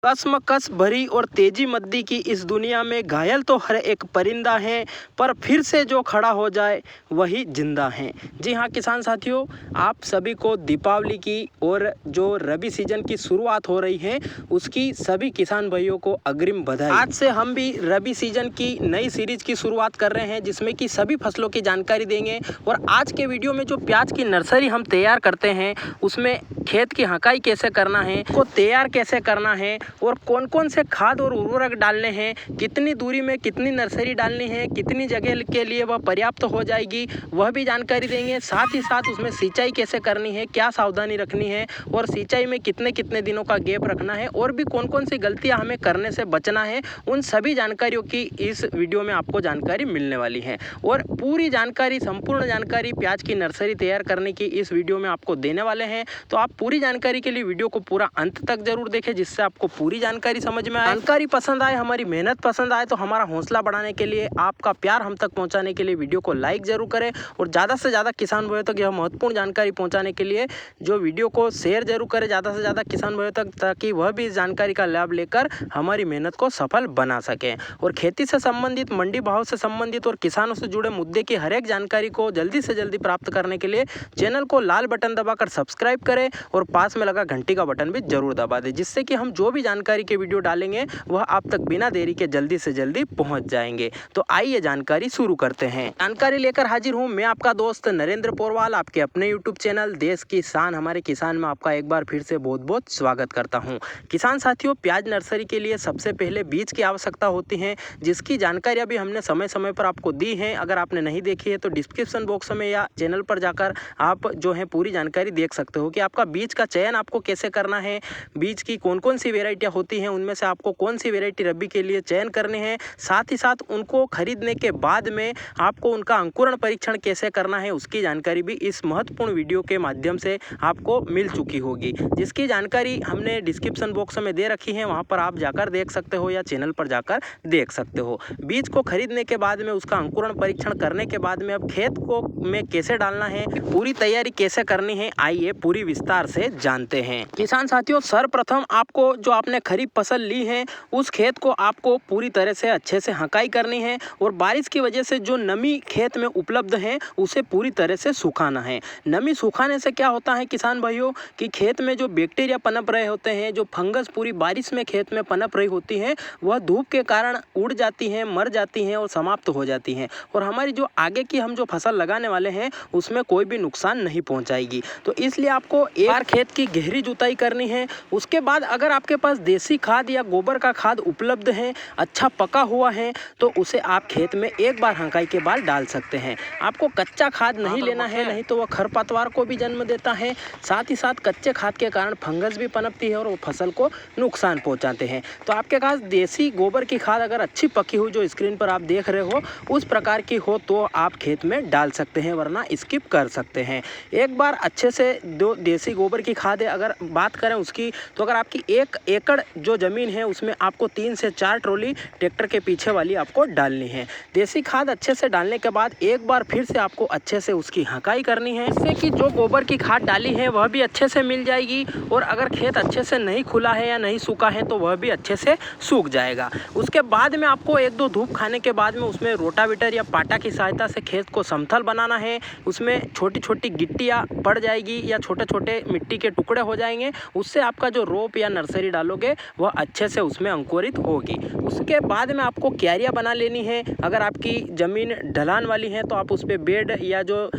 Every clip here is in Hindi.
कसमकस भरी और तेजी मद्दी की इस दुनिया में घायल तो हर एक परिंदा है, पर फिर से जो खड़ा हो जाए वही जिंदा है। जी हाँ किसान साथियों, आप सभी को दीपावली की और जो रबी सीजन की शुरुआत हो रही है उसकी सभी किसान भाइयों को अग्रिम बधाई। आज से हम भी रबी सीजन की नई सीरीज की शुरुआत कर रहे हैं जिसमें कि सभी फसलों की जानकारी देंगे। और आज के वीडियो में जो प्याज की नर्सरी हम तैयार करते हैं उसमें खेत की हकाई कैसे करना है, को तैयार कैसे करना है और कौन कौन से खाद और उर्वरक डालने हैं, कितनी दूरी में कितनी नर्सरी डालनी है, कितनी जगह के लिए वह पर्याप्त हो जाएगी, वह भी जानकारी देंगे। साथ ही साथ उसमें सिंचाई कैसे करनी है, क्या सावधानी रखनी है और सिंचाई में कितने कितने दिनों का गैप रखना है और भी कौन कौन सी गलतियां हमें करने से बचना है, उन सभी जानकारियों की इस वीडियो में आपको जानकारी मिलने वाली है। और पूरी जानकारी, संपूर्ण जानकारी प्याज की नर्सरी तैयार करने की इस वीडियो में आपको देने वाले हैं। तो आप पूरी जानकारी के लिए वीडियो को पूरा अंत तक जरूर देखें जिससे आपको पूरी जानकारी समझ में आए। जानकारी पसंद आए, हमारी मेहनत पसंद आए तो हमारा हौसला बढ़ाने के लिए, आपका प्यार हम तक पहुंचाने के लिए वीडियो को लाइक जरूर करें और ज़्यादा से ज़्यादा किसान भाइयों तक यह महत्वपूर्ण जानकारी पहुंचाने के लिए जो वीडियो को शेयर जरूर करें ज़्यादा से ज़्यादा किसान भाइयों तक, ताकि वह भी इस जानकारी का लाभ लेकर हमारी मेहनत को सफल बना सकें। और खेती से संबंधित, मंडी भाव से संबंधित और किसानों से जुड़े मुद्दे की हर एक जानकारी को जल्दी से जल्दी प्राप्त करने के लिए चैनल को लाल बटन दबाकर सब्सक्राइब करें और पास में लगा घंटी का बटन भी जरूर दबा दें, जिससे कि हम जो भी जानकारी के वीडियो डालेंगे वह आप तक बिना देरी के जल्दी से जल्दी पहुंच जाएंगे। तो आइए जानकारी शुरू करते हैं। जानकारी लेकर हाजिर हूं मैं आपका दोस्त नरेंद्र पोरवाल, आपके अपने यूट्यूब चैनल देश की शान हमारे किसान में आपका एक बार फिर से बहुत बहुत स्वागत करता हूं। किसान साथियों, प्याज नर्सरी के लिए सबसे पहले बीज की आवश्यकता होती है, जिसकी जानकारी अभी हमने समय समय पर आपको दी है। अगर आपने नहीं देखी है तो डिस्क्रिप्शन बॉक्स में या चैनल पर जाकर आप जो है पूरी जानकारी देख सकते हो कि आपका बीज का चयन आपको कैसे करना है, बीज की कौन कौन सी वेराइटियां होती हैं, उनमें से आपको कौन सी वेराइटी रबी के लिए चयन करनी है। साथ ही साथ उनको खरीदने के बाद में आपको उनका अंकुरण परीक्षण कैसे करना है उसकी जानकारी भी इस महत्वपूर्ण वीडियो के माध्यम से आपको मिल चुकी होगी, जिसकी जानकारी हमने डिस्क्रिप्शन बॉक्स में दे रखी है, वहां पर आप जाकर देख सकते हो या चैनल पर जाकर देख सकते हो। बीज को खरीदने के बाद में, उसका अंकुरण परीक्षण करने के बाद में अब खेत को में कैसे डालना है, पूरी तैयारी कैसे करनी है, आइए पूरी विस्तार से जानते हैं। किसान साथियों, सर्वप्रथम आपको जो आपने खरीफ फसल ली है उस खेत को आपको पूरी तरह से अच्छे से हकाई करनी है और बारिश की वजह से जो नमी खेत में उपलब्ध है उसे पूरी तरह से सुखाना है। नमी सुखाने से क्या होता है किसान भाइयों कि खेत में जो बैक्टीरिया पनप रहे होते हैं, जो फंगस पूरी बारिश में खेत में पनप रही होती है, वह धूप के कारण उड़ जाती हैं, मर जाती हैं और समाप्त हो जाती हैं और हमारी जो आगे की हम जो फसल लगाने वाले हैं उसमें कोई भी नुकसान नहीं पहुंचाएगी। तो इसलिए आपको एक बार खेत की गहरी जुताई करनी है। उसके बाद अगर आपके पास देसी खाद या गोबर का खाद उपलब्ध है, अच्छा पका हुआ है, तो उसे आप खेत में एक बार हकाई के बाद डाल सकते हैं। आपको कच्चा खाद नहीं लेना है, नहीं तो वह खरपतवार को भी जन्म देता है। साथ ही साथ कच्चे खाद के कारण फंगस भी पनपती है और वो फसल को नुकसान पहुंचाते हैं। तो आपके पास देसी गोबर की खाद अगर अच्छी पकी हुई, जो स्क्रीन पर आप देख रहे हो उस प्रकार की हो, तो आप खेत में डाल सकते हैं, वरना स्किप कर सकते हैं। एक बार अच्छे से जो देसी गोबर की खाद है अगर बात करें उसकी, तो अगर आपकी 1 एकड़ जो ज़मीन है उसमें आपको 3 से 4 ट्रॉली ट्रैक्टर के पीछे वाली आपको डालनी है। देसी खाद अच्छे से डालने के बाद एक बार फिर से आपको अच्छे से उसकी हकाई करनी है, इससे कि जो गोबर की खाद डाली है वह भी अच्छे से मिल जाएगी और अगर खेत अच्छे से नहीं खुला है या नहीं सूखा है तो वह भी अच्छे से सूख जाएगा। उसके बाद में आपको 1-2 धूप खाने के बाद में उसमें रोटावेटर या पाटा की सहायता से खेत को समतल बनाना है। उसमें छोटी छोटी गिट्टियाँ पड़ जाएगी या छोटे छोटे मिट्टी के टुकड़े हो जाएंगे, उससे आपका जो रोप या नर्सरी डालोगे वह अच्छे से उसमें अंकुरित होगी। उसके बाद में आपको क्यारियाँ बना लेनी है। अगर आपकी ज़मीन ढलान वाली है तो आप उस पर बेड या जो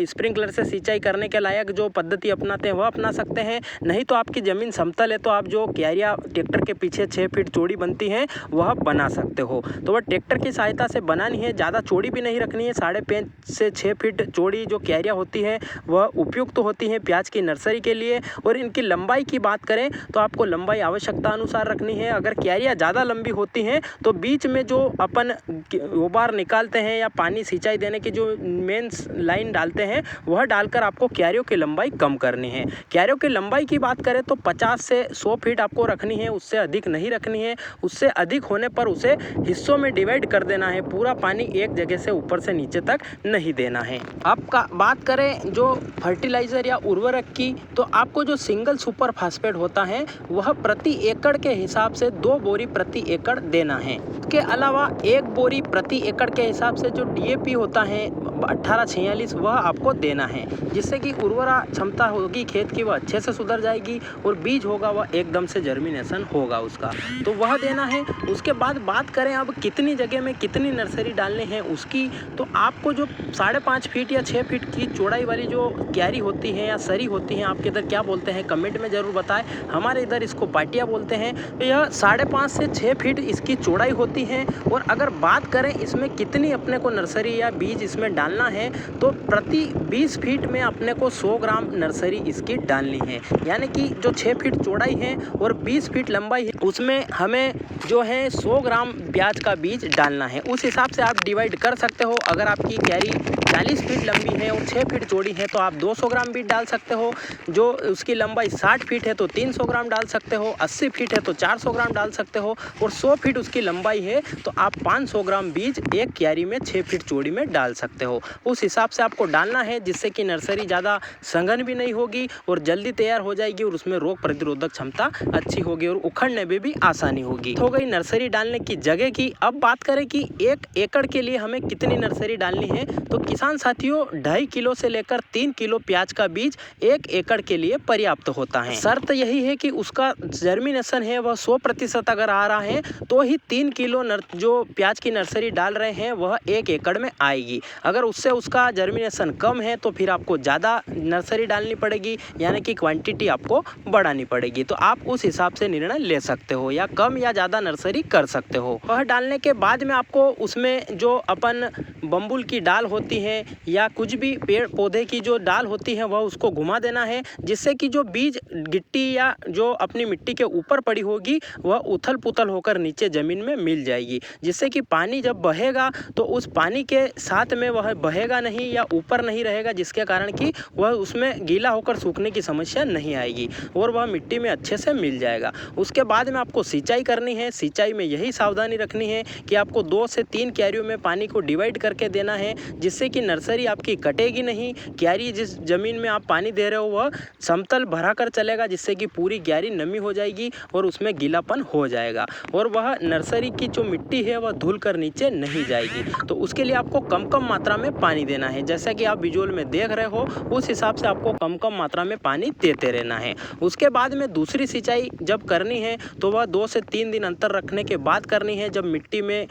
स्प्रिंकलर से सिंचाई करने के लायक जो पद्धति अपनाते हैं वह अपना सकते हैं। नहीं तो आपकी ज़मीन समतल है तो आप जो क्यारियाँ ट्रैक्टर के पीछे 6 फीट चौड़ी बनती हैं वह बना सकते हो। तो वह ट्रैक्टर की सहायता से बनानी है, ज़्यादा चौड़ी भी नहीं रखनी है। 5.5 से 6 फीट चौड़ी जो क्यारियाँ होती हैं वह उपयुक्त होती हैं प्याज की नर्सरी के लिए। और इनकी लंबाई की बात करें तो आपको लंबाई आवश्यकता अनुसार रखनी है। अगर क्यारियाँ ज़्यादा लंबी होती हैं तो बीच में जो अपन गोबर निकालते हैं या पानी सिंचाई देने की जो मेन लाइन डालते हैं वह डालकर आपको क्यारियों की लंबाई कम करनी है। क्यारियों की लंबाई की बात करें तो 50 से 100 फीट आपको रखनी है, उससे अधिक नहीं रखनी है। उससे अधिक होने पर उसे हिस्सों में डिवाइड कर देना है, पूरा पानी एक जगह से ऊपर से नीचे तक नहीं देना है। आपका बात करें जो फर्टिलाइज़र या उर्वरक की, तो आपको जो सिंगल सुपर फास्फेट होता है वह प्रति एकड़ के हिसाब से 2 बोरी प्रति एकड़ देना है। इसके अलावा 1 बोरी प्रति एकड़ के हिसाब से जो DAP होता है 1846 वह आपको देना है, जिससे कि उर्वरा क्षमता होगी खेत की वह अच्छे से सुधर जाएगी और बीज होगा वह एकदम से जर्मिनेशन होगा उसका, तो वह देना है। उसके बाद बात करें अब कितनी जगह में कितनी नर्सरी डालनी है उसकी, तो आपको जो 5.5 फीट या 6 फीट की चौड़ाई वाली जो क्यारी होती है या सरी होती है, आपके इधर क्या बोलते हैं कमेंट में ज़रूर बताएं, हमारे इधर इसको पाटिया बोलते हैं। तो यह 5.5 से 6 फीट इसकी चौड़ाई होती है। और अगर बात करें इसमें कितनी अपने को नर्सरी या बीज इसमें डालना है, तो प्रति 20 फीट में अपने को 100 ग्राम नर्सरी इसकी डालनी है। यानी कि जो 6 फीट चौड़ाई है और 20 फीट लंबाई है, उसमें हमें जो है 100 ग्राम प्याज का बीज डालना है। उस हिसाब से आप डिवाइड कर सकते हो। अगर आपकी क्यारी 40 फीट लंबी है और 6 फीट चौड़ी है तो आप 200 ग्राम बीज डाल सकते हो। जो उसकी लंबाई 60 फीट है तो 300 ग्राम डाल सकते हो, 80 फीट है तो 400 ग्राम डाल सकते हो और 100 फीट उसकी लंबाई है तो आप 500 ग्राम बीज एक क्यारी में 6 फीट चौड़ी में डाल सकते हो। उस हिसाब से आपको डालना है, जिससे कि नर्सरी ज़्यादा सघन भी नहीं होगी और जल्दी तैयार हो जाएगी और उसमें रोग प्रतिरोधक क्षमता अच्छी होगी और उखड़ने में भी आसानी होगी। हो गई नर्सरी डालने की जगह की। अब बात करें कि 1 एकड़ के लिए हमें कितनी नर्सरी डालनी है, तो किसान साथियों 2.5 किलो से लेकर 3 किलो प्याज का बीज 1 एकड़ के लिए पर्याप्त होता है। शर्त यही है कि उसका जर्मिनेशन है वह 100% अगर आ रहा है तो ही 3 किलो जो प्याज की नर्सरी डाल रहे हैं वह 1 एकड़ में आएगी। अगर उससे उसका जर्मिनेशन कम है तो फिर आपको ज़्यादा नर्सरी डालनी पड़ेगी, यानी कि क्वांटिटी आपको बढ़ानी पड़ेगी। तो आप उस हिसाब से निर्णय ले सकते हो, या कम या ज़्यादा नर्सरी कर सकते हो। वह डालने के बाद में आपको उसमें जो अपन बम्बुल की डाल होती है या कुछ भी पेड़ पौधे की जो डाल होती है वह उसको घुमा देना है, जिससे कि जो बीज गिट्टी या जो अपनी मिट्टी के ऊपर पड़ी होगी वह उथल पुथल होकर नीचे ज़मीन में मिल जाएगी, जिससे कि पानी जब बहेगा तो उस पानी के साथ में वह बहेगा नहीं या ऊपर नहीं रहेगा, जिसके कारण कि वह उसमें गीला होकर सूखने की समस्या नहीं आएगी और वह मिट्टी में अच्छे से मिल जाएगा। उसके बाद में आपको सिंचाई करनी है। सिंचाई में यही सावधानी रखनी है कि आपको 2 से 3 क्यारियों में पानी को डिवाइड करके देना है, जिससे कि नर्सरी आपकी कटेगी नहीं। क्यारी जिस जमीन में आप पानी दे रहे हो वह समतल भरा कर चलेगा, जिससे कि पूरी क्यारी नमी हो जाएगी और उसमें गीलापन हो जाएगा और वह नर्सरी की जो मिट्टी है वह धुल कर नीचे नहीं जाएगी। तो उसके लिए आपको कम कम मात्रा में पानी देना है, जैसा कि आप विजुअल में देख रहे हो उस हिसाब से आपको कम कम मात्रा में पानी देते रहना है। उसके बाद में दूसरी सिंचाई जब करनी है तो वह 2 से 3 दिन अंतर रखने के बाद करनी है, जब मिट्टी में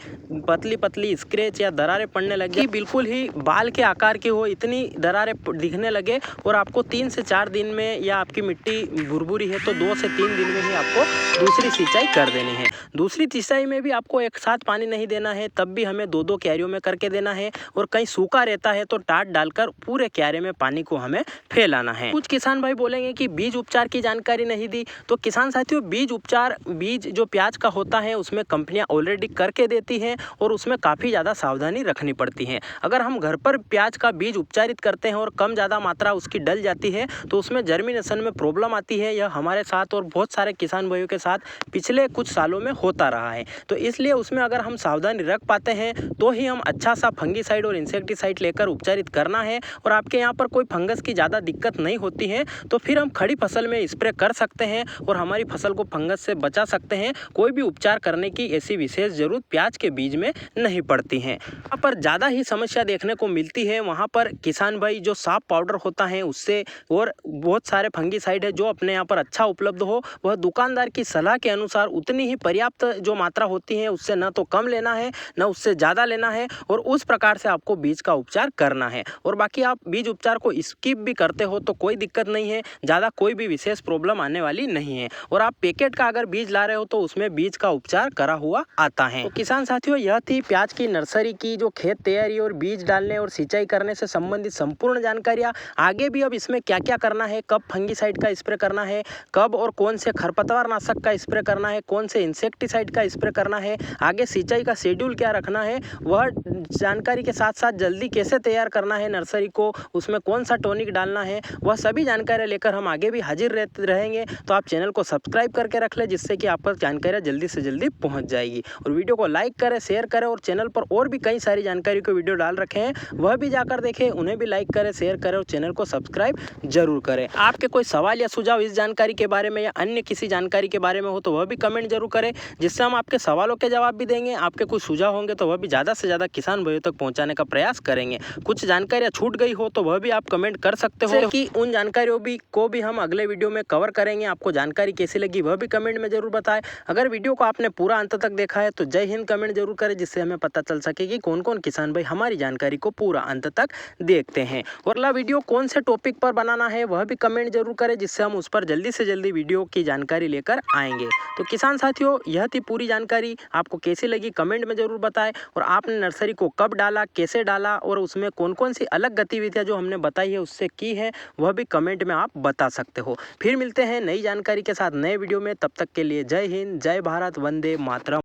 पतली पतली स्क्रैच या दरारें पड़ने लगे, बिल्कुल ही बाल के आकार की हो इतनी दरारें दिखने लगे और आपको 3 से 4 दिन में, या आपकी मिट्टी भुरभुरी है तो 2 से 3 दिन में ही आपको दूसरी सिंचाई कर देनी है। दूसरी सिंचाई में भी आपको एक साथ पानी नहीं देना है, तब भी हमें 2-2 क्यारियों में करके देना है और कहीं सूखा रहता है तो टाट डालकर पूरे क्यारे में पानी को हमें फैलाना है। कुछ किसान भाई बोलेंगे कि बीज उपचार की जानकारी नहीं दी, तो किसान साथियों बीज उपचार, बीज जो प्याज का होता है उसमें कंपनियां ऑलरेडी करके देती हैं और उसमें काफ़ी ज़्यादा सावधानी रखनी पड़ती है। अगर हम घर पर प्याज का बीज उपचारित करते हैं और कम ज़्यादा मात्रा उसकी डल जाती है तो उसमें जर्मिनेशन में प्रॉब्लम आती है। यह हमारे साथ और बहुत सारे किसान भाइयों के साथ पिछले कुछ सालों में होता रहा है। तो इसलिए उसमें अगर हम सावधानी रख पाते हैं तो ही हम अच्छा सा फंगीसाइड और इंसेक्टिसाइड लेकर उपचारित करना है। और आपके यहाँ पर कोई फंगस की ज़्यादा दिक्कत नहीं होती है तो फिर हम खड़ी फसल में स्प्रे कर सकते हैं और हमारी फसल को फंगस से बचा सकते हैं। कोई भी उपचार करने की ऐसी विशेष जरूरत प्याज के बीज में नहीं पड़ती है। वहाँ पर ज़्यादा ही समस्या देखने को मिलती है। वहाँ पर किसान भाई जो साफ पाउडर होता है उससे, और बहुत सारे फंगीसाइड है जो अपने यहाँ पर अच्छा उपलब्ध हो, वह दुकानदार की सलाह के अनुसार उतनी ही पर्याप्त जो मात्रा होती है उससे न तो कम लेना है न उससे ज़्यादा लेना है, और उस प्रकार से आपको बीज का उपचार करना है। और बाकी आप बीज उपचार को स्किप भी करते हो तो कोई दिक्कत नहीं है, ज़्यादा कोई भी विशेष प्रॉब्लम आने वाली नहीं है। और आप पैकेट का अगर बीज ला रहे हो तो उसमें बीज का उपचार करा हुआ आता है। तो किसान साथियों यह थी प्याज की नर्सरी की जो खेत तैयारी और बीज डालने और सिंचाई करने से संबंधित संपूर्ण जानकारियाँ। आगे भी अब इसमें क्या क्या करना है, कब फंगीसाइड का स्प्रे करना है, कब और कौन से खरपतवार नाशक का स्प्रे करना है, कौन से इंसेक्टिसाइड का स्प्रे करना है, आगे सिंचाई का शेड्यूल क्या रखना है, वह जानकारी के साथ साथ जल्दी कैसे तैयार करना है नर्सरी को, उसमें कौन सा टॉनिक डालना है, वह सभी जानकारी लेकर हम आगे भी हाजिर रहेंगे। तो आप चैनल को सब्सक्राइब करके रख लें, जिससे कि आप पर जानकारियाँ जल्दी से जल्दी पहुँच जाएगी। और वीडियो को लाइक करें, शेयर करें, और चैनल पर और भी कई सारी जानकारी के वीडियो डाल रखे हैं, वह भी जाकर देखें, उन्हें भी लाइक करें, शेयर करें और चैनल को सब्सक्राइब जरूर करें। आपके कोई सवाल या सुझाव इस जानकारी के बारे में या अन्य किसी जानकारी के बारे में हो तो वह भी कमेंट जरूर करें, जिससे हम आपके सवालों के जवाब भी देंगे। आपके कुछ सुझाव होंगे तो वह भी ज़्यादा से ज़्यादा किसान भाइयों तक पहुंचाने का प्रयास करेंगे। कुछ जानकारियां छूट गई हो तो वह भी आप कमेंट कर सकते हो कि उन जानकारियों को भी हम अगले वीडियो में कवर करेंगे। आपको जानकारी कैसी लगी वह भी कमेंट में जरूर बताएं। अगर वीडियो को आपने पूरा अंत तक देखा है तो जय हिंद कमेंट जरूर करें, जिससे हमें पता चल सके कि कौन कौन किसान भाई हमारी जानकारी को पूरा अंत तक देखते हैं। और अगला वीडियो कौन से टॉपिक पर बनाना है वह भी कमेंट जरूर करें, जिससे हम उस पर जल्दी से जल्दी वीडियो की जानकारी लेकर आएंगे। तो किसान साथियों, यह थी पूरी जानकारी। आपको कैसी लगी कमेंट में जरूर बताएं। और आपने नर्सरी को कब डाला, कैसे डाला, और उसमें कौन कौन सी अलग गतिविधियां जो हमने बताई है उससे की है, वह भी कमेंट में आप बता सकते हो। फिर मिलते हैं नई जानकारी के साथ नए वीडियो में। तब तक के लिए जय हिंद, जय भारत, वंदे मातरम।